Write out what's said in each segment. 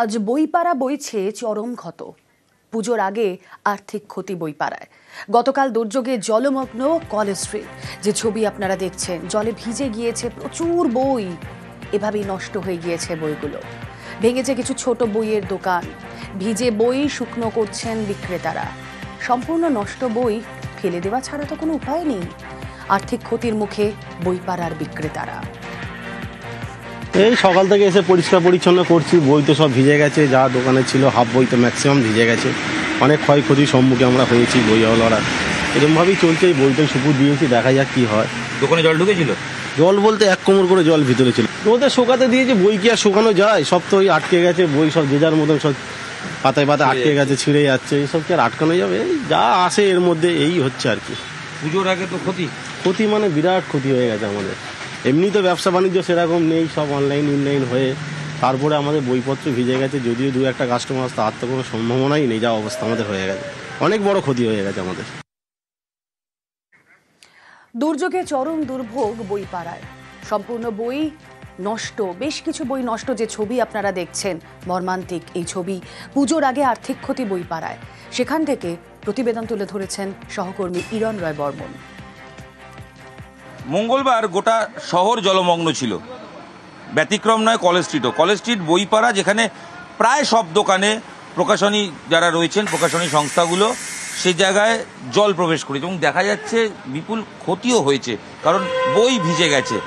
আজ বইপাড়া বইছে চরম ক্ষত। পুজোর আগে আর্থিক ক্ষতি বইপাড়ায়। গতকাল দুর্যোগে জলমগ্ন কলেজ স্ট্রিট। যে ছবি আপনারা দেখছেন, জলে ভিজে গিয়েছে প্রচুর বই। এভাবেই নষ্ট হয়ে গিয়েছে বইগুলো। ভেঙেছে কিছু ছোট বইয়ের দোকান। ভিজে বই শুকনো করছেন বিক্রেতারা। সম্পূর্ণ নষ্ট বই ফেলে দেওয়া ছাড়া তো কোনো উপায় নেই। আর্থিক ক্ষতির মুখে বইপাড়ার বিক্রেতারা। এই সকাল থেকে এসে পরিষ্কার পরিচ্ছন্ন করছি, বই তো সব ভিজে গেছে, যা দোকানে ছিল হাফ বই তো ম্যাক্সিমাম ভিজে গেছে। অনেক ক্ষয়ক্ষতির সম্মুখে আমরা হয়েছি বইওয়ালারা। এরকমভাবেই চলছে, এই বইটাই সুপুর দিয়েছি, দেখা যাক কি হয়। দোকানে জল ঢুকেছিল? জল বলতে 1 কোমর করে জল ভিতরে ছিল। রোদে শুকাতে দিয়েছে, বই কি আর শুকানো যায়? সব তো ওই আটকে গেছে, বই সব যে যার মতন সব পাতায় পাতায় আটকে গেছে, ছিঁড়ে যাচ্ছে। এইসব কি আর আটকানো যাবে? এই যা আসে এর মধ্যে এই হচ্ছে আর কি। পুজোর আগে তো ক্ষতি মানে বিরাট ক্ষতি হয়ে গেছে আমাদের। এমনি তো ব্যবসা বাণিজ্য সেরকম নেই, সব অনলাইন হয়ে তারপরে আমাদের বইপত্র ভিজে গেছে। যদিও 2-1 কাস্টমার, তার তো কোনো সম্ভাবনাই নেই। যা অবস্থা আমাদের হয়ে গেছে, অনেক বড় ক্ষতি হয়ে গেছে আমাদের। দুর্যোগে চরম দুর্ভোগ বইপাড়ায়। সম্পূর্ণ বই নষ্ট, বেশ কিছু বই নষ্ট। যে ছবি আপনারা দেখছেন, মর্মান্তিক এই ছবি। পুজোর আগে আর্থিক ক্ষতি বইপাড়ায়। সেখান থেকে প্রতিবেদন তুলে ধরেছেন সহকর্মী ইরণ রয় বর্মন। মঙ্গলবার গোটা শহর জলমগ্ন ছিল। ব্যতিক্রম নয় কলেজ স্ট্রিটও। কলেজ স্ট্রিট বইপাড়া, যেখানে প্রায় সব দোকানে প্রকাশনী যারা রয়েছেন, প্রকাশনী সংস্থাগুলো, সেই জায়গায় জল প্রবেশ করেছে এবং দেখা যাচ্ছে বিপুল ক্ষতিও হয়েছে। কারণ বই ভিজে গেছে।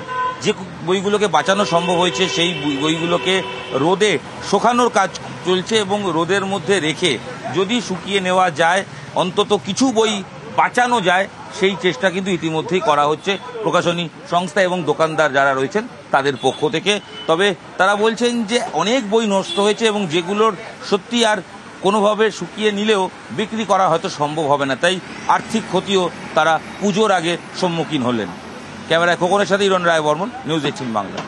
যে বইগুলোকে বাঁচানো সম্ভব হয়েছে সেই বইগুলোকে রোদে শুকানোর কাজ চলছে এবং রোদের মধ্যে রেখে যদি শুকিয়ে নেওয়া যায়, অন্তত কিছু বই বাঁচানো যায়, সেই চেষ্টা কিন্তু ইতিমধ্যেই করা হচ্ছে প্রকাশনী সংস্থা এবং দোকানদার যারা রয়েছেন তাদের পক্ষ থেকে। তবে তারা বলছেন যে অনেক বই নষ্ট হয়েছে এবং যেগুলোর সত্যি আর কোনোভাবে শুকিয়ে নিলেও বিক্রি করা হয়তো সম্ভব হবে না। তাই আর্থিক ক্ষতিও তারা পুজোর আগে সম্মুখীন হলেন। ক্যামেরায় খোকনের সাথে ইরণ রায় বর্মন, নিউজ 18 বাংলা।